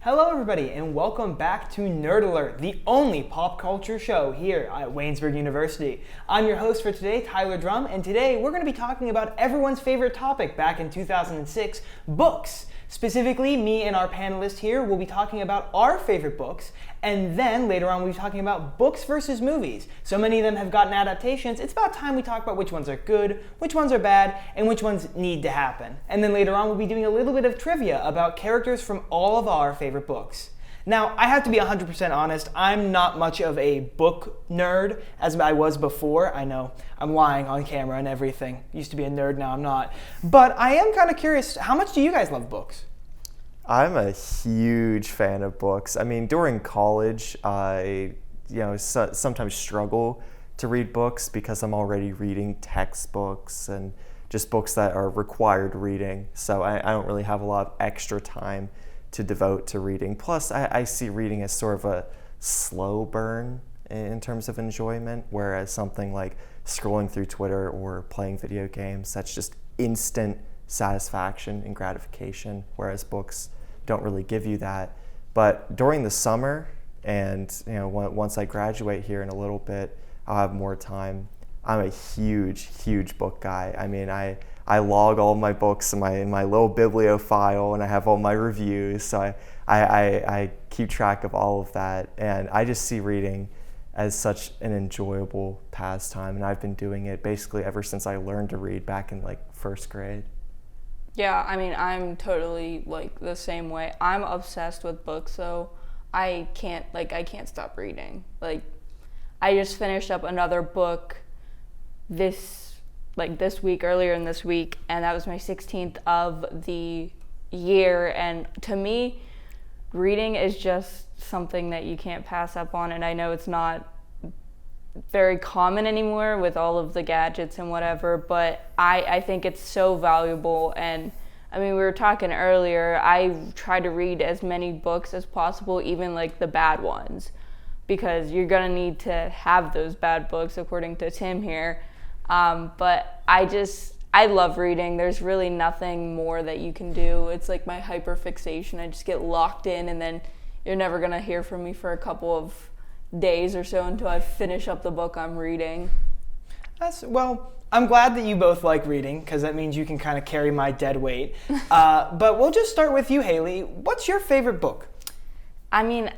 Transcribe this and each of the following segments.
Hello everybody and welcome back to Nerd Alert, the only pop culture show here at Waynesburg University. I'm your host for today, Tyler Drum, and today we're going to be talking about everyone's favorite topic back in 2006, books. Specifically, me and our panelist here will be talking about our favorite books, and then later on we'll be talking about books versus movies. So many of them have gotten adaptations, it's about time we talk about which ones are good, which ones are bad, and which ones need to happen. And then later on we'll be doing a little bit of trivia about characters from all of our favorite books. Now, I have to be 100% honest, I'm not much of a book nerd as I was before. I know, I'm lying on camera and everything. Used to be a nerd, now I'm not. But I am kind of curious, how much do you guys love books? I'm a huge fan of books. I mean, during college, I sometimes struggle to read books because I'm already reading textbooks and just books that are required reading. So I don't really have a lot of extra time to devote to reading. Plus, I see reading as sort of a slow burn in terms of enjoyment, whereas something like scrolling through Twitter or playing video games, that's just instant satisfaction and gratification, whereas books don't really give you that. But during the summer, and once I graduate here in a little bit, I'll have more time. I'm a huge book guy. I mean, I log all my books in my little bibliophile, and I have all my reviews, so I keep track of all of that, and I just see reading as such an enjoyable pastime, and I've been doing it basically ever since I learned to read back in first grade. Yeah, I mean, I'm totally the same way. I'm obsessed with books, so I can't stop reading. I just finished up another book earlier in this week, and that was my 16th of the year, and to me, reading is just something that you can't pass up on, and I know it's not very common anymore with all of the gadgets and whatever, but I think it's so valuable. And I mean, we were talking earlier, I try to read as many books as possible, even the bad ones, because you're gonna need to have those bad books according to Tim here. But I love reading. There's really nothing more that you can do. It's like my hyperfixation. I just get locked in, and then you're never gonna hear from me for a couple of days or so until I finish up the book I'm reading. Well, I'm glad that you both like reading, because that means you can kind of carry my dead weight. But we'll just start with you, Haley. What's your favorite book? I mean,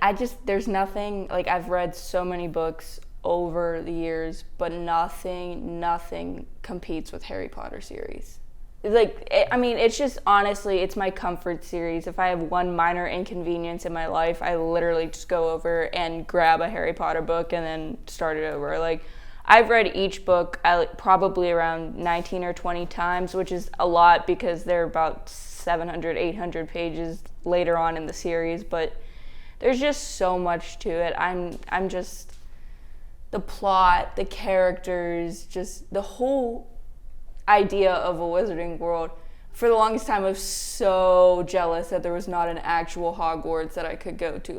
there's nothing, I've read so many books over the years, but nothing competes with Harry Potter series. It's just, honestly, it's my comfort series. If I have one minor inconvenience in my life, I literally just go over and grab a Harry Potter book and then start it over. I've read each book probably around 19 or 20 times, which is a lot because they're about 700, 800 pages later on in the series, but there's just so much to it. I'm just, the plot, the characters, just the whole idea of a wizarding world. For the longest time, I was so jealous that there was not an actual Hogwarts that I could go to.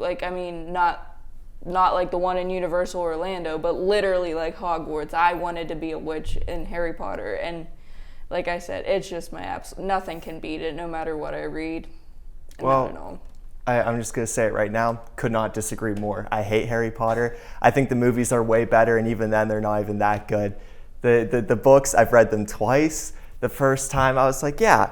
Not like the one in Universal Orlando, but literally Hogwarts. I wanted to be a witch in Harry Potter, and like I said, it's just my absolute, nothing can beat it, no matter what I read. And well, I don't know. I'm just going to say it right now, could not disagree more. I hate Harry Potter. I think the movies are way better, and even then, they're not even that good. The books, I've read them twice. The first time, I was like, yeah,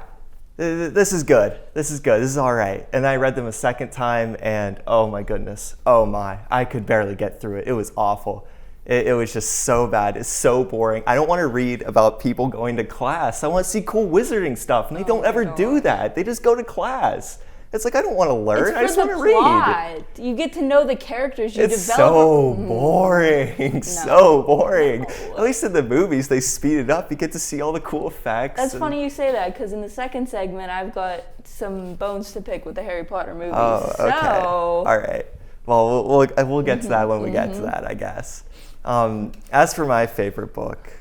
this is good. This is all right. And I read them a second time, and oh my goodness, I could barely get through it. It was awful. It was just so bad. It's so boring. I don't want to read about people going to class. I want to see cool wizarding stuff, and they don't ever do that. They just go to class. It's I don't want to learn. I just want to read. You get to know the characters. It's so boring. So boring. No. At least in the movies, they speed it up. You get to see all the cool effects. That's funny you say that, because in the second segment, I've got some bones to pick with the Harry Potter movies. Oh, okay. All right. Well, we'll get to that when we get to that, I guess. As for my favorite book,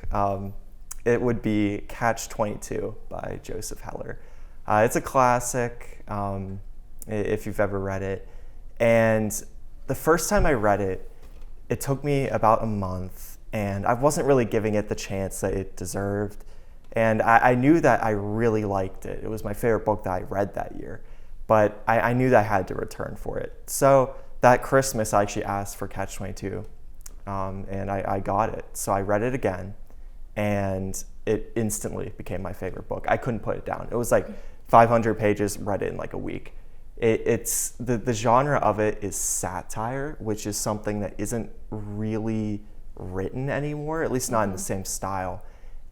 it would be Catch-22 by Joseph Heller. It's a classic, if you've ever read it. And the first time I read it, it took me about a month, and I wasn't really giving it the chance that it deserved. And I knew that I really liked it. It was my favorite book that I read that year. but I knew that I had to return for it. So that Christmas, I actually asked for Catch-22, and I got it. So I read it again, and it instantly became my favorite book. I couldn't put it down. It was like 500 pages, read it in like a week. It's the genre of it is satire, which is something that isn't really written anymore, at least not in the same style.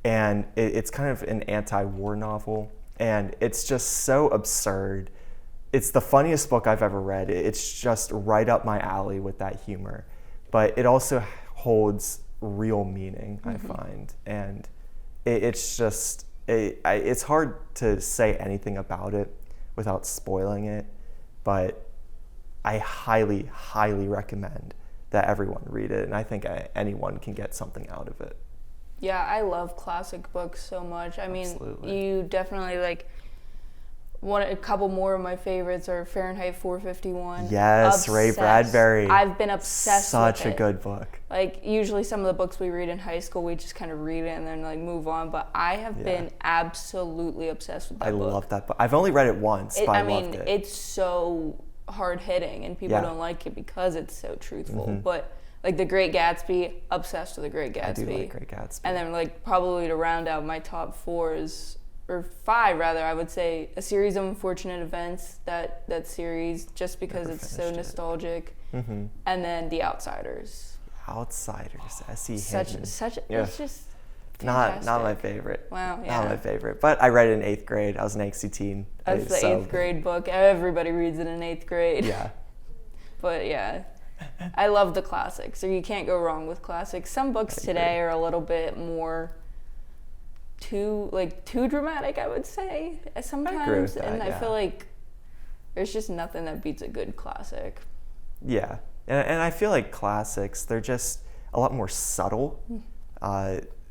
And it's kind of an anti-war novel, and it's just so absurd. It's the funniest book I've ever read. It's just right up my alley with that humor, but it also holds real meaning, I find. And it's just, it's hard to say anything about it without spoiling it, but I highly, highly recommend that everyone read it, and I think anyone can get something out of it. Yeah, I love classic books so much. I mean, Absolutely. you definitely like a couple more of my favorites are Fahrenheit 451. Yes, Ray Obsessed. Bradbury. I've been obsessed with it. Such a good book. Like, usually some of the books we read in high school, we just kind of read it and then like move on, but I have been absolutely obsessed with that book. I love that book. I've only read it once, but I loved it. It's so hard-hitting, and people don't like it because it's so truthful, but like The Great Gatsby, obsessed with The Great Gatsby. I do like Great Gatsby. And then like probably to round out my top or five rather, I would say A Series of Unfortunate Events, that series, just because it's so nostalgic. And then The Outsiders. Outsiders, S.E. Such it's just not fantastic. my favorite. Wow, yeah. Not my favorite, but I read it in 8th grade. I was an angsty teen. That's the 8th grade book. Everybody reads it in 8th grade. Yeah. But yeah, I love the classics. So you can't go wrong with classics. Some books today are a little bit more too dramatic, I would say, sometimes. I agree with that, and I feel like there's just nothing that beats a good classic. Yeah, and I feel like classics, they're just a lot more subtle,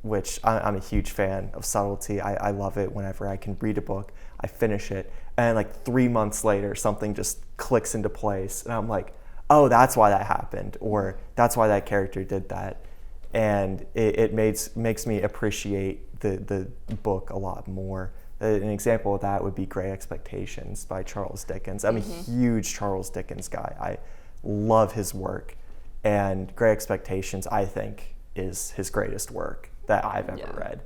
which I'm a huge fan of subtlety. I love it whenever I can read a book, I finish it, and like 3 months later, something just clicks into place, and I'm like, oh, that's why that happened, or that's why that character did that. And it makes me appreciate the book a lot more. An example of that would be Great Expectations by Charles Dickens. I'm a huge Charles Dickens guy. I love his work, and Great Expectations, I think, is his greatest work that I've ever read.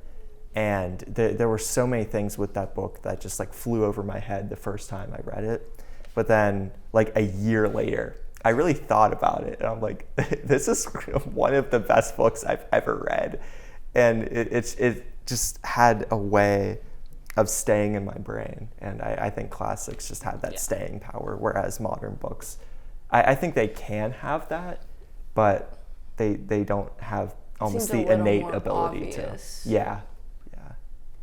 And there were so many things with that book that just like flew over my head the first time I read it. But then like a year later, I really thought about it, and I'm like, this is one of the best books I've ever read. And it just had a way of staying in my brain. And I think classics just have that staying power, whereas modern books, I think they can have that, but they don't have almost the innate ability obvious. to. Yeah.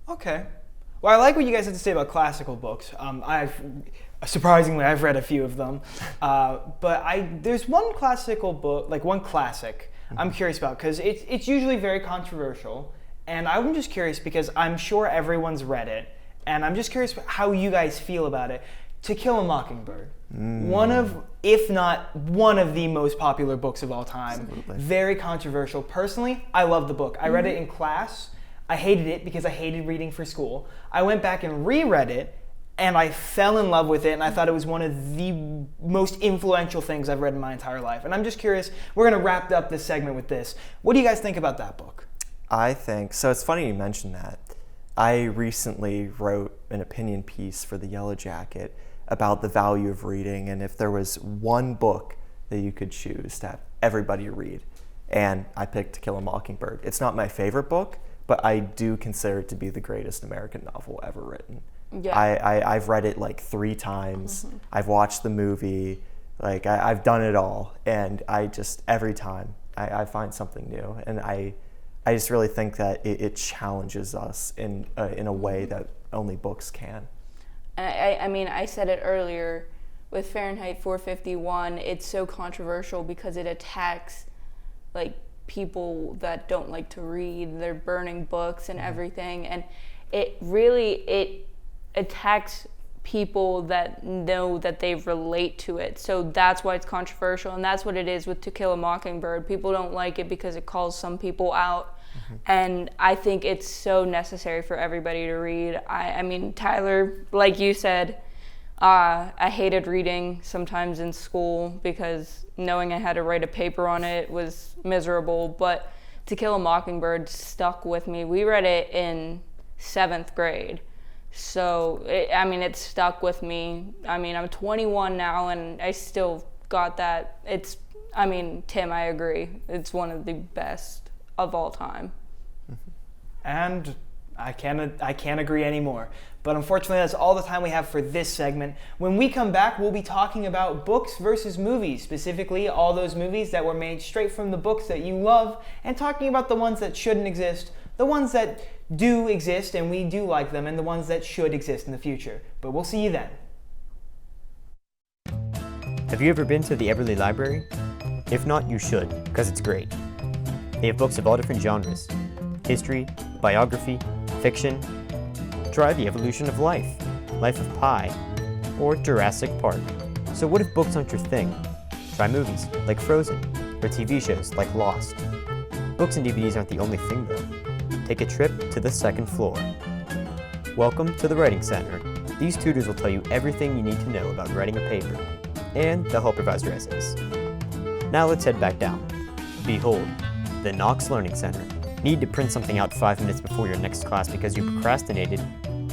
Okay. Well, I like what you guys have to say about classical books. Surprisingly, I've read a few of them, but there's one classical book, like one classic, I'm curious about, because it's usually very controversial, and I'm just curious because I'm sure everyone's read it, and I'm just curious how you guys feel about it. To Kill a Mockingbird, one of, if not one of the most popular books of all time. Absolutely. Very controversial. Personally, I love the book. I read it in class. I hated it because I hated reading for school. I went back and reread it, and I fell in love with it, and I thought it was one of the most influential things I've read in my entire life. And I'm just curious, we're going to wrap up this segment with this. What do you guys think about that book? I think, so it's funny you mentioned that. I recently wrote an opinion piece for the Yellow Jacket about the value of reading, and if there was one book that you could choose to have everybody read, and I picked To Kill a Mockingbird. It's not my favorite book, but I do consider it to be the greatest American novel ever written. Yeah. I've read it like 3 times. I've watched the movie. Like I've done it all, and I just every time I find something new, and I just really think that it challenges us in a way that only books can. I mean, I said it earlier with Fahrenheit 451. It's so controversial because it attacks like people that don't like to read. They're burning books and everything, and it attacks people that know that they relate to it. So that's why it's controversial, and that's what it is with To Kill a Mockingbird. People don't like it because it calls some people out, and I think it's so necessary for everybody to read. I mean, Tyler, like you said, I hated reading sometimes in school because knowing I had to write a paper on it was miserable, but To Kill a Mockingbird stuck with me. We read it in 7th grade. So, it stuck with me. I'm 21 now and I still got that. Tim, I agree. It's one of the best of all time. And I can't agree anymore. But unfortunately, that's all the time we have for this segment. When we come back, we'll be talking about books versus movies, specifically all those movies that were made straight from the books that you love, and talking about the ones that shouldn't exist, the ones that do exist and we do like them, and the ones that should exist in the future. But we'll see you then. Have you ever been to the Everly Library? If not, you should, because it's great. They have books of all different genres: history, biography, fiction. Try The Evolution of Life, Life of Pi, or Jurassic Park. So what if books aren't your thing? Try movies, like Frozen, or TV shows, like Lost. Books and DVDs aren't the only thing, though. Take a trip to the 2nd floor. Welcome to the Writing Center. These tutors will tell you everything you need to know about writing a paper, and they'll help revise your essays. Now let's head back down. Behold, the Knox Learning Center. Need to print something out 5 minutes before your next class because you procrastinated?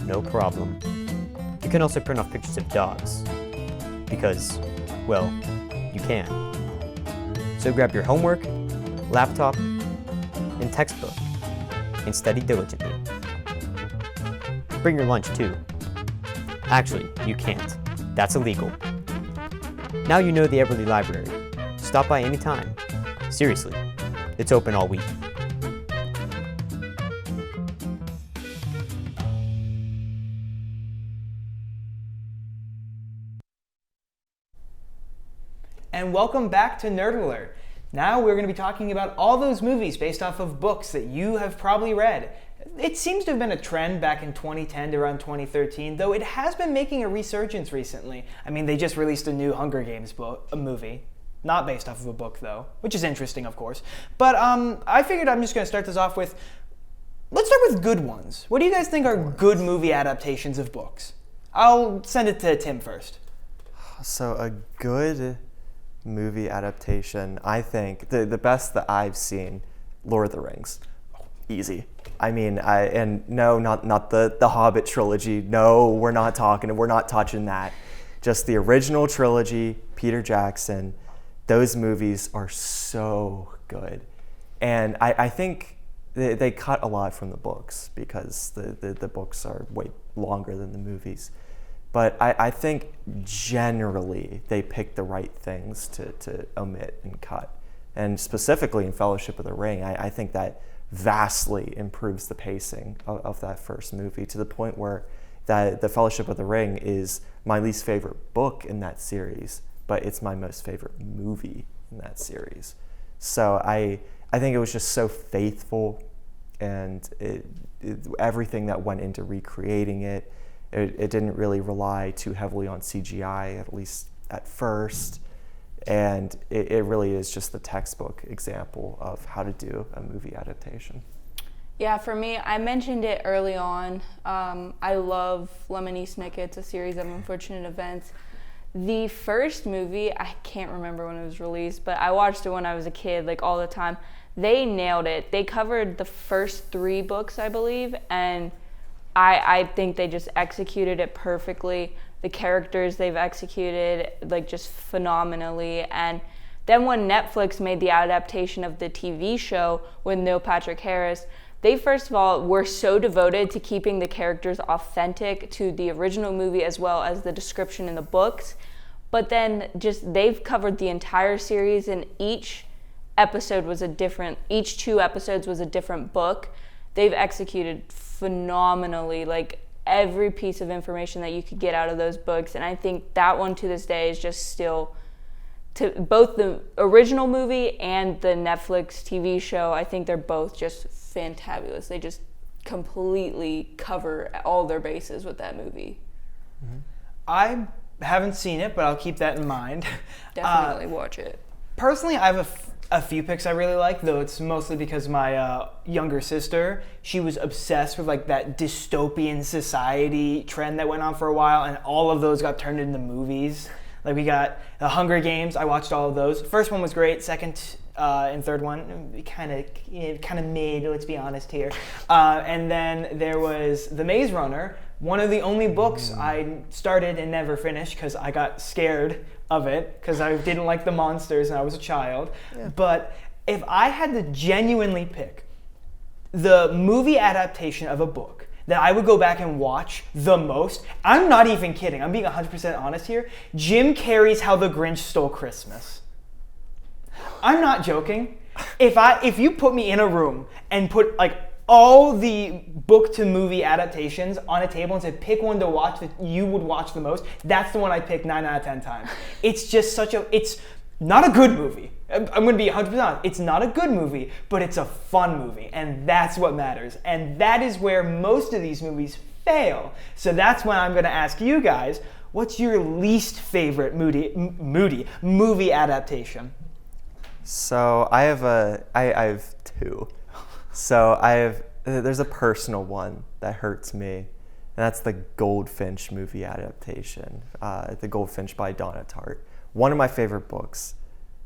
No problem. You can also print off pictures of dogs. Because, well, you can. So grab your homework, laptop, and textbook, and study diligently. Bring your lunch too. Actually, you can't. That's illegal. Now you know the Everly Library. Stop by anytime. Seriously, it's open all week. And welcome back to Nerd Alert. Now we're going to be talking about all those movies based off of books that you have probably read. It seems to have been a trend back in 2010 to around 2013, though it has been making a resurgence recently. They just released a new Hunger Games movie. Not based off of a book, though, which is interesting, of course. But I figured I'm just going to start this off with, let's start with good ones. What do you guys think are good movie adaptations of books? I'll send it to Tim first. So a good movie adaptation, I think the best that I've seen, Lord of the Rings. Easy. No, not the Hobbit trilogy. No, we're not touching that. Just the original trilogy, Peter Jackson. Those movies are so good. And I think they cut a lot from the books because the books are way longer than the movies. But I think generally they pick the right things to omit and cut. And specifically in Fellowship of the Ring, I think that vastly improves the pacing of that first movie to the point where the Fellowship of the Ring is my least favorite book in that series, but it's my most favorite movie in that series. So I think it was just so faithful, and everything that went into recreating it didn't really rely too heavily on CGI, at least at first. And it really is just the textbook example of how to do a movie adaptation. Yeah, for me, I mentioned it early on. I love Lemony Snicket's A Series of Unfortunate Events. The first movie, I can't remember when it was released, but I watched it when I was a kid, all the time. They nailed it. They covered the first 3 books, I believe, and I think they just executed it perfectly. The characters they've executed just phenomenally. And then when Netflix made the adaptation of the TV show with Neil Patrick Harris, they first of all were so devoted to keeping the characters authentic to the original movie as well as the description in the books. But then they've covered the entire series, and each 2 episodes was a different book. They've executed phenomenally, every piece of information that you could get out of those books. And I think that one to this day is just still, to both the original movie and the Netflix TV show, I think they're both just fantabulous. They just completely cover all their bases with that movie. I haven't seen it, but I'll keep that in mind. Definitely watch it. Personally, I have a few picks I really like, though it's mostly because my younger sister, she was obsessed with like that dystopian society trend that went on for a while, and all of those got turned into movies. Like we got The Hunger Games. I watched all of those. First one was great. Second and third one kind of mid. Let's be honest here. And then there was The Maze Runner. One of the only books I started and never finished because I got scared of it because I didn't like the monsters and I was a child. Yeah. But if I had to genuinely pick the movie adaptation of a book that I would go back and watch the most, I'm not even kidding, I'm being 100% honest here, Jim Carrey's How the Grinch Stole Christmas. I'm not joking. If you put me in a room and put like all the book to movie adaptations on a table and said pick one to watch that you would watch the most, that's the one I pick 9 out of 10 times. It's just it's not a good movie. I'm going to be 100% honest. It's not a good movie, but it's a fun movie, and that's what matters. And that is where most of these movies fail. So that's when I'm going to ask you guys, what's your least favorite movie adaptation? So I have two. So there's a personal one that hurts me, and that's the Goldfinch movie adaptation, The Goldfinch by Donna Tartt. One of my favorite books.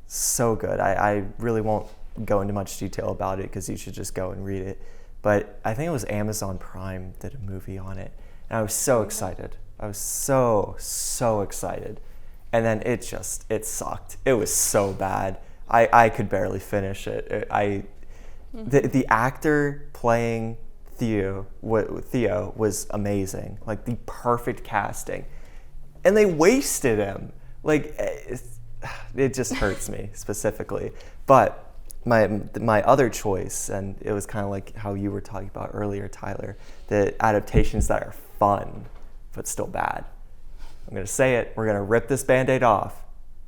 So good. I really won't go into much detail about it because you should just go and read it. But I think it was Amazon Prime did a movie on it, and I was so excited. I was so excited. And then it sucked. It was so bad. I could barely finish it. The actor playing Theo was amazing, like the perfect casting, and they wasted him. Like it just hurts me specifically. But my other choice, and it was kind of like how you were talking about earlier, Tyler, the adaptations that are fun but still bad. I'm gonna say it. We're gonna rip this Band-Aid off.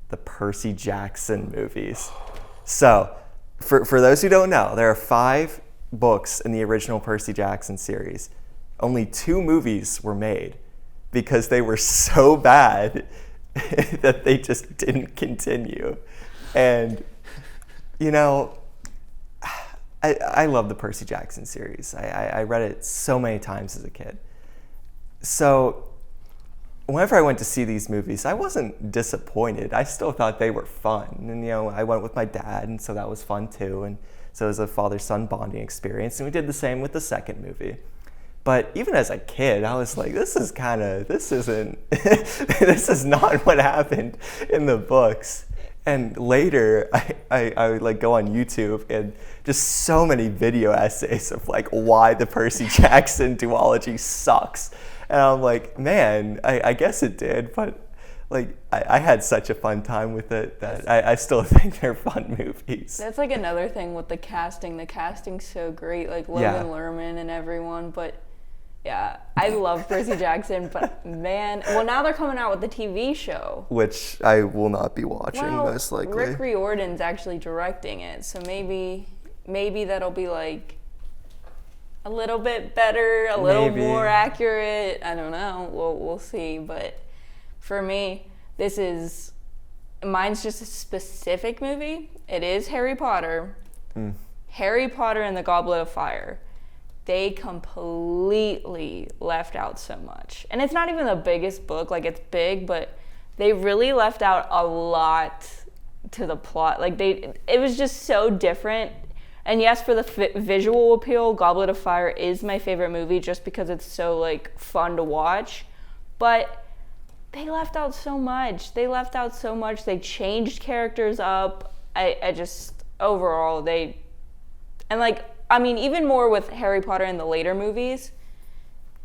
The Percy Jackson movies. So. For those who don't know, there are 5 books in the original Percy Jackson series. Only 2 movies were made because they were so bad that they just didn't continue. And, you know, I love the Percy Jackson series. I read it so many times as a kid. So whenever I went to see these movies, I wasn't disappointed. I still thought they were fun. And, you know, I went with my dad, and so that was fun too. And so it was a father-son bonding experience. And we did the same with the second movie. But even as a kid, I was like, this is not what happened in the books. And later, I would like go on YouTube and just so many video essays of like why the Percy Jackson duology sucks. And I'm like, man, I guess it did, but like I had such a fun time with it that I still think they're fun movies. That's like another thing with the casting. The casting's so great, like Logan Lerman and everyone, but yeah, I love Percy Jackson, but man, well now they're coming out with the TV show. Which I will not be watching, most likely. Rick Riordan's actually directing it, so maybe that'll be like a little bit better, a little more accurate. I don't know. We'll see. But for me, mine's just a specific movie. It is Harry Potter. Harry Potter and the Goblet of Fire. They completely left out so much. And it's not even the biggest book. Like, it's big, but they really left out a lot to the plot. Like, it was just so different. And yes, for the visual appeal, Goblet of Fire is my favorite movie just because it's so, like, fun to watch. But they left out so much. They changed characters up. I just, overall, even more with Harry Potter in the later movies,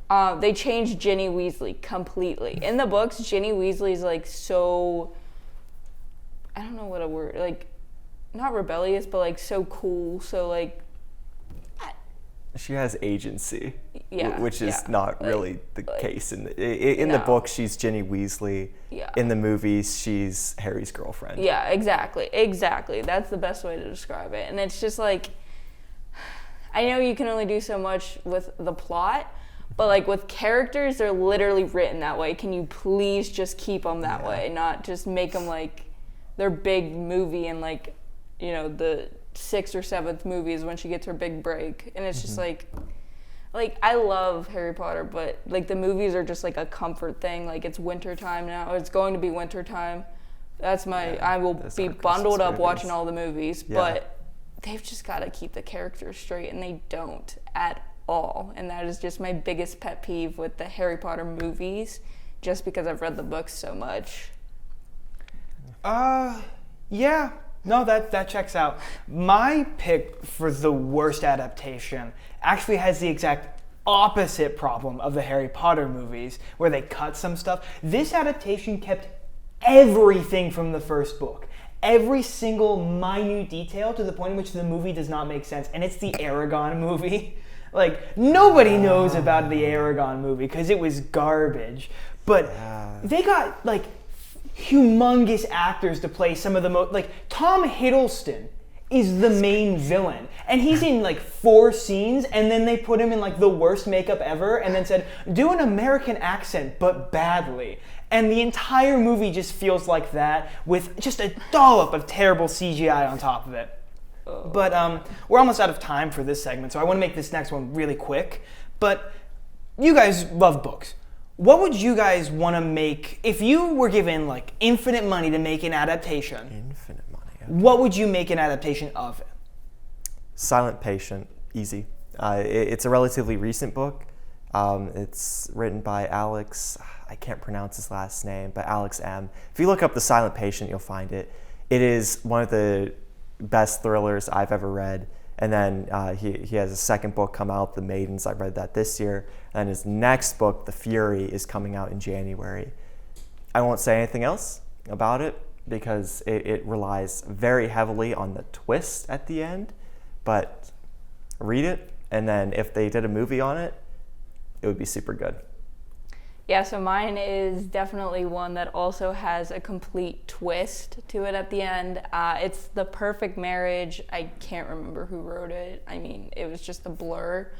they changed Ginny Weasley completely. In the books, Ginny Weasley's, like, so, I don't know what a word, like, not rebellious, but like so cool, so like she has agency, which is not like, really the case in the book. She's Ginny Weasley. In the movies, she's Harry's girlfriend. Yeah, exactly. That's the best way to describe it. And it's just like, I know you can only do so much with the plot, but like with characters, they're literally written that way. Can you please just keep them that way, not just make them like their big movie in like, you know, the 6th or 7th movie is when she gets her big break. And it's just like I love Harry Potter, but like the movies are just like a comfort thing. Like it's winter time now. It's going to be winter time. That's I will be bundled up watching all the movies, but they've just got to keep the characters straight, and they don't at all. And that is just my biggest pet peeve with the Harry Potter movies, just because I've read the books so much. Yeah. No, that checks out. My pick for the worst adaptation actually has the exact opposite problem of the Harry Potter movies, where they cut some stuff. This adaptation kept everything from the first book. Every single minute detail, to the point in which the movie does not make sense. And it's the Aragon movie. Like, nobody knows about the Aragon movie because it was garbage. But they got, like, humongous actors to play some of the most... Like, Tom Hiddleston is the main villain. And he's in, like, 4 scenes, and then they put him in, like, the worst makeup ever, and then said, do an American accent, but badly. And the entire movie just feels like that, with just a dollop of terrible CGI on top of it. But we're almost out of time for this segment, so I want to make this next one really quick. But you guys love books. What would you guys want to make, if you were given like infinite money to make an adaptation? Infinite money. Okay. What would you make an adaptation of? Silent Patient, easy. It's a relatively recent book. It's written by Alex, I can't pronounce his last name, but Alex M. If you look up The Silent Patient, you'll find it. It is one of the best thrillers I've ever read. And then he has a second book come out, The Maidens. I read that this year. And his next book, The Fury, is coming out in January. I won't say anything else about it because it relies very heavily on the twist at the end. But read it, and then if they did a movie on it, it would be super good. Yeah, so mine is definitely one that also has a complete twist to it at the end. It's The Perfect Marriage. I can't remember who wrote it. I mean, it was just a blur.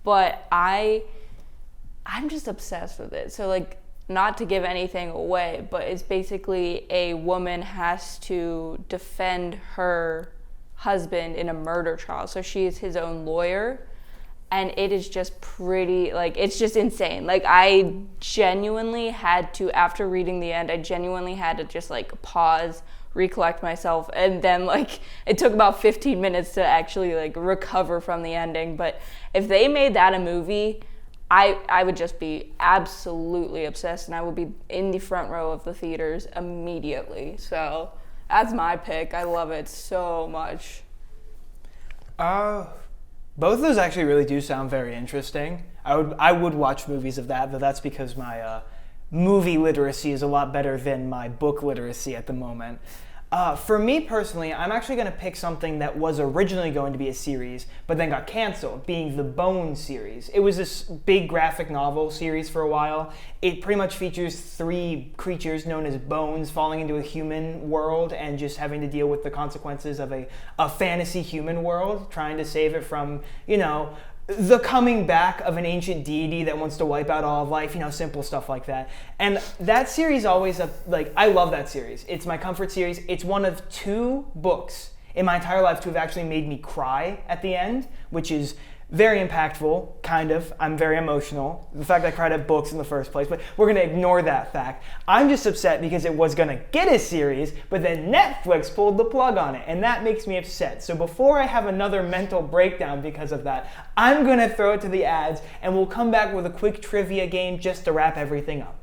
But I'm just obsessed with it. So, like, not to give anything away, but it's basically a woman has to defend her husband in a murder trial. So she is his own lawyer. And it is just pretty, like, it's just insane. Like, I genuinely had to, after reading the end, I genuinely had to just, like, pause, recollect myself, and then, like, it took about 15 minutes to actually, like, recover from the ending. But if they made that a movie, I would just be absolutely obsessed, and I would be in the front row of the theaters immediately. So that's my pick. I love it so much. Both of those actually really do sound very interesting. I would watch movies of that, but that's because my movie literacy is a lot better than my book literacy at the moment. For me personally, I'm actually going to pick something that was originally going to be a series, but then got canceled, being the Bone series. It was this big graphic novel series for a while. It pretty much features 3 creatures known as bones falling into a human world and just having to deal with the consequences of a fantasy human world, trying to save it from, you know, the coming back of an ancient deity that wants to wipe out all of life, you know, simple stuff like that. And that series always, I love that series. It's my comfort series. It's one of 2 books in my entire life to have actually made me cry at the end, which is very impactful, kind of. I'm very emotional. The fact that I cried at books in the first place, but we're going to ignore that fact. I'm just upset because it was going to get a series, but then Netflix pulled the plug on it, and that makes me upset. So before I have another mental breakdown because of that, I'm going to throw it to the ads, and we'll come back with a quick trivia game just to wrap everything up.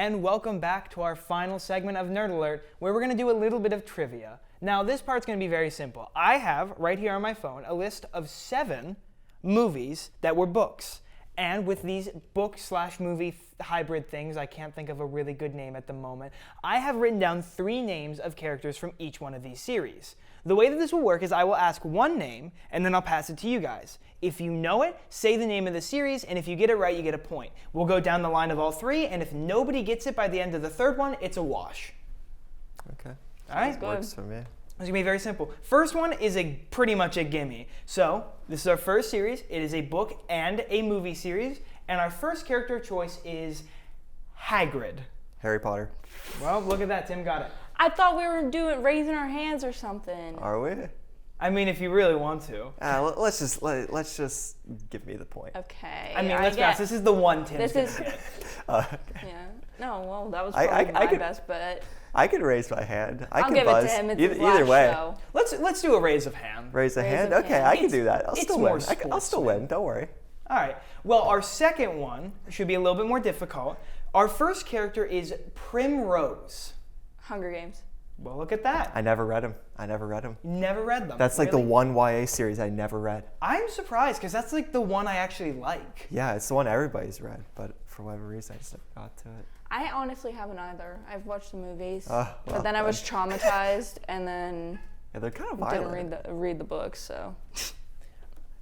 and welcome back to our final segment of Nerd Alert, where we're going to do a little bit of trivia. Now, this part's going to be very simple. I have, right here on my phone, a list of 7 movies that were books. And with these book/movie hybrid things, I can't think of a really good name at the moment, I have written down 3 names of characters from each one of these series. The way that this will work is I will ask one name, and then I'll pass it to you guys. If you know it, say the name of the series, and if you get it right, you get a point. We'll go down the line of all 3, and if nobody gets it by the end of the 3rd one, it's a wash. Okay. All right? Works for me. It's going to be very simple. First one is pretty much a gimme. So, this is our first series. It is a book and a movie series, and our first character choice is Hagrid. Harry Potter. Well, look at that. Tim got it. I thought we were raising our hands or something. Are we? I mean, if you really want to. Let's just give me the point. Okay. I mean, let's be honest. This is the one Tim's going to get. Okay. Yeah. No, well, that was probably my best bet. I could raise my hand. I'll can give buzz. it to him. It's either his last way. show. Let's do a raise of hand. Raise a hand? of Okay, hand. I can do that. I'll it's still more win. I'll still win. Don't worry. All right. Well, our second one should be a little bit more difficult. Our first character is Primrose. Hunger Games. Well, look at that. I never read them. Never read them. That's like Really? the one YA series I never read. I'm surprised because that's like the one I actually like. Yeah, it's the one everybody's read, but for whatever reason, I just never got to it. I honestly haven't either. I've watched the movies, Well, but then I was traumatized, and then Yeah, they're kind of violent. didn't read the books. So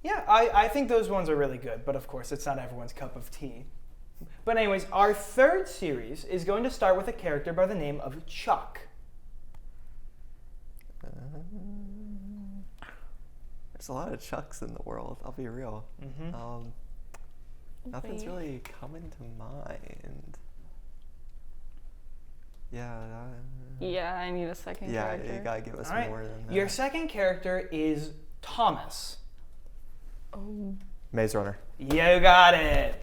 Yeah, I think those ones are really good, but of course, it's not everyone's cup of tea. But anyways, our third series is going to start with a character by the name of Chuck. There's a lot of Chucks in the world. I'll be real. Mm-hmm. Nothing's Wait. really coming to mind. Yeah. yeah, I need a second Yeah, character. you gotta give us All right. more than that. Your second character is Thomas. Oh. Maze Runner. You got it.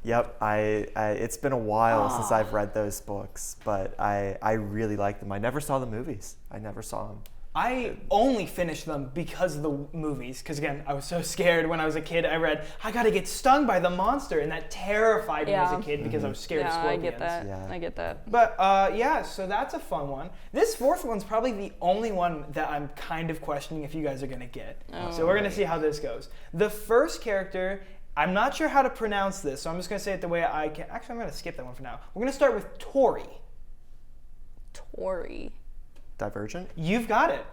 Yep, it's been a while since I've read those books, but I really like them. I never saw the movies. I never saw them. I only finished them because of the movies. Because again, I was so scared when I was a kid. I read, I gotta get stung by the monster, and that terrified me as a Yeah. kid because I was scared of Yeah, I scorpions. get that. Yeah. I get that. But yeah, so that's a fun one. This fourth one's probably the only one that I'm kind of questioning if you guys are gonna get. So we're gonna see how this goes. The first character, I'm not sure how to pronounce this, so I'm just gonna say it the way I can. Actually, I'm gonna skip that one for now. We're gonna start with Tori. Tori. Divergent? You've got it.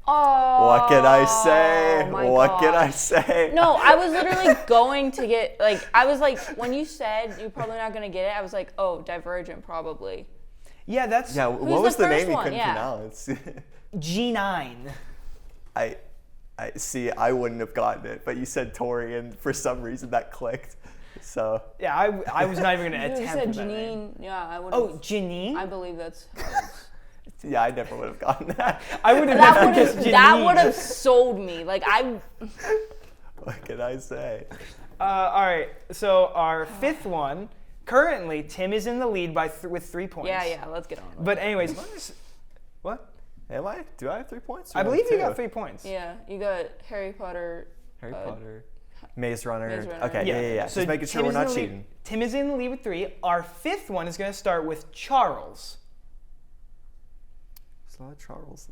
Oh. What can I say? my What can I gosh. say? No, I was literally going to get, I was like, when you said you're probably not going to get it, I was like, oh, Divergent, probably. Yeah, that's Yeah, Who's what was the the name first you one? couldn't Yeah. pronounce? G9. I see. I wouldn't have gotten it, but you said Tori, and for some reason that clicked. So Yeah, I was not even gonna You attempt said that name. Janine. Yeah, I would. Oh, Janine? I believe that's. How it's- yeah, I never would have gotten that. I would have that never would guessed have. Janine. That would have sold me. Like I. What can I say? All right, so our fifth one. Currently, Tim is in the lead with 3 points. Yeah. Let's get on. with it. But anyways, what? Am I? Do I have 3 points? I Or believe you two? got 3 points. Yeah, you got Harry Potter. Harry Potter. Maze Runner. Maze Runner. Okay, yeah. So Just making sure Tim we're is in not the lead- cheating. Tim is in the lead with 3. Our fifth one is going to start with Charles. There's a lot of Charles.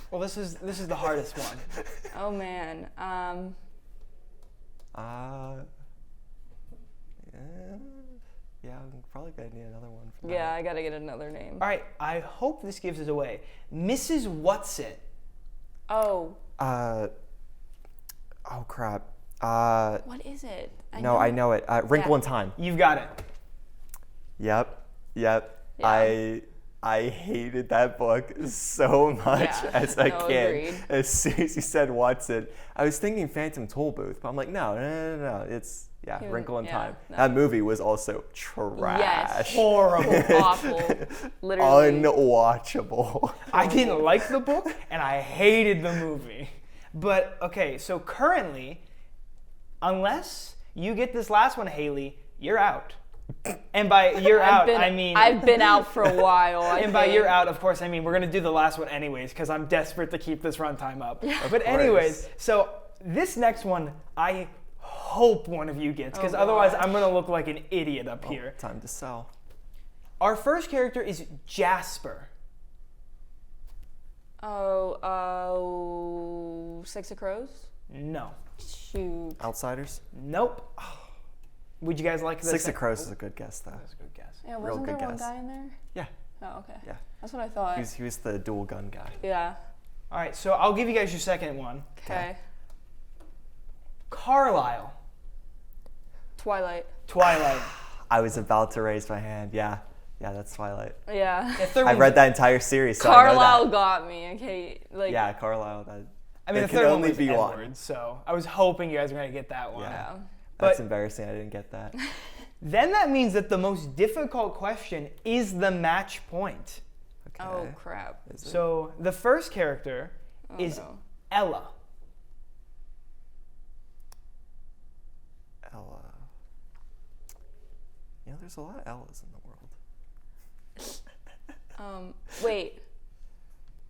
Well, this is the hardest one. Oh man. Yeah, I'm probably gonna need another one for Yeah, I gotta get another name. All right, I hope this gives it away. Mrs. Whatsit. Oh, that. Oh crap. what is it? No, I know it. Wrinkle Yeah. in Time. You've got it. Yep. Yeah. I hated that book so much Yeah. as a No, kid. agreed. As soon as you said Watson, I was thinking Phantom Tollbooth, but I'm like, no. It's Wrinkle in yeah, Time. no. That movie was also trash. Yes. Horrible. Awful. Literally. Unwatchable. I didn't like the book and I hated the movie. But okay, so currently, unless you get this last one, Haley, you're out. And by you're out, I mean I've been out for a while. and by you're out, of course, I mean we're gonna do the last one anyways because I'm desperate to keep this runtime up. But anyways, so this next one, I hope one of you gets because Oh, otherwise gosh. I'm gonna look like an idiot up here. Time to sell. Our first character is Jasper. Six of Crows? No. Shoot. Outsiders? Nope. Would you guys like this? Six of Crows is a good guess, though. That's a good guess. Yeah, Real wasn't there good one guess. guy in there? Yeah. Oh, okay. Yeah. That's what I thought. He was the dual gun guy. Yeah. All right, so I'll give you guys your second one. Okay. Carlisle. Twilight. Twilight. I was about to raise my hand. Yeah. Yeah, that's Twilight. Yeah. The third I one- read that entire series, so Carlisle I know that. got me. Okay. Like. Yeah, Carlisle. That, I mean, there the can third one only was be one. Edward, so I was hoping you guys were going to get that one. Yeah. Yeah. That's But- embarrassing. I didn't get that. Then that means that the most difficult question is the match point. Okay. Oh crap. Is it? So the first character Oh, is no. Ella. Ella. You know, there's a lot of Ellas in the world. Wait.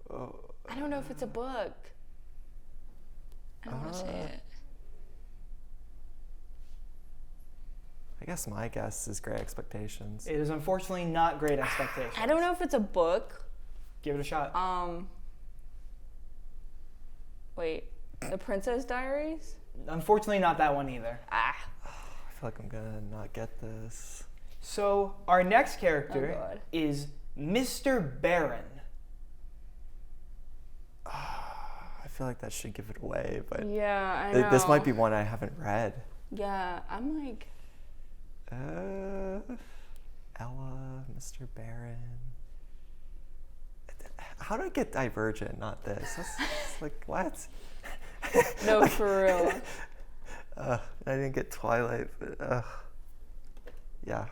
Oh, I don't know if it's a book. I don't want to say it. I guess my guess is Great Expectations. It is unfortunately not Great Expectations. I don't know if it's a book. Give it a shot. Wait. The Princess Diaries? Unfortunately, not that one either. Ah. I feel like I'm gonna not get this. So our next character Oh, God. is Mr. Barron. I feel like that should give it away, but Yeah, I know. this might be one I haven't read. Yeah, I'm like. Ella, Mr. Barron. How did I get Divergent, not this? That's like, what? No, for real. I didn't get Twilight, but yeah,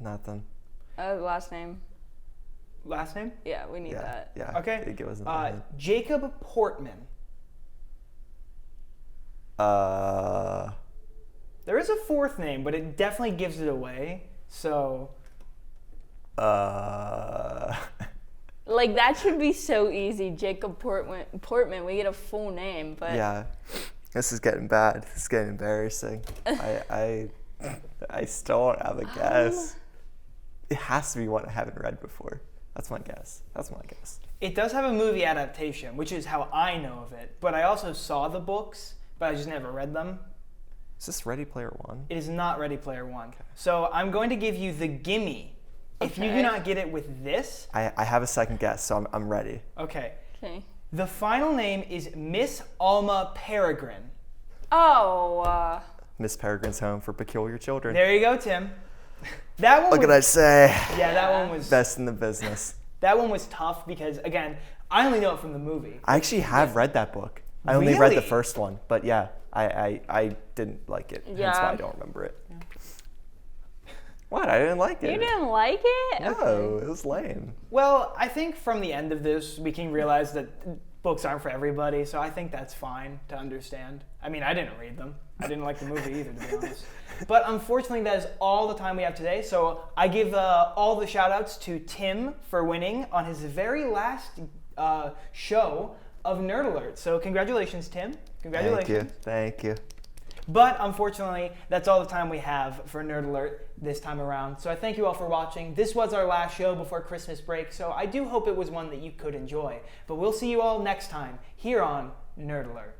nothing. Last name. Last name? Yeah, we need Yeah, that. yeah. Okay. It wasn't my head. Jacob Portman. There is a fourth name, but it definitely gives it away. So Like, that should be so easy. Jacob Portman, we get a full name, but. yeah, this is getting bad. This is getting embarrassing. I still don't have a guess. It has to be one I haven't read before. That's my guess. it does have a movie adaptation, which is how I know of it. But I also saw the books, but I just never read them. Is this Ready Player One? It is not Ready Player One. So I'm going to give you the gimme. If you do Okay. not get it with this, I have a second guess, so I'm ready. okay. Okay. The final name is Miss Alma Peregrine. Oh, Miss Peregrine's Home for Peculiar Children. There you go, Tim. That one. What was, could I say? Yeah, that one was. Best in the business. That one was tough because again, I only know it from the movie. I actually have read that book. I only read the Really? first one, but yeah, I didn't like it. Hence Yeah. why I don't remember it. What? I didn't like it. you didn't like it? No, it was lame. Well, I think from the end of this, we can realize that books aren't for everybody, so I think that's fine to understand. I mean, I didn't read them. I didn't like the movie either, to be honest. But unfortunately, that is all the time we have today. So I give all the shout outs to Tim for winning on his very last show of Nerd Alert. So congratulations, Tim. Congratulations. Thank you. But unfortunately, that's all the time we have for Nerd Alert this time around. So I thank you all for watching. This was our last show before Christmas break, so I do hope it was one that you could enjoy. But we'll see you all next time here on Nerd Alert.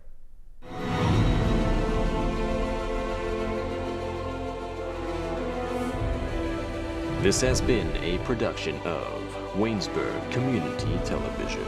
This has been a production of Waynesburg Community Television.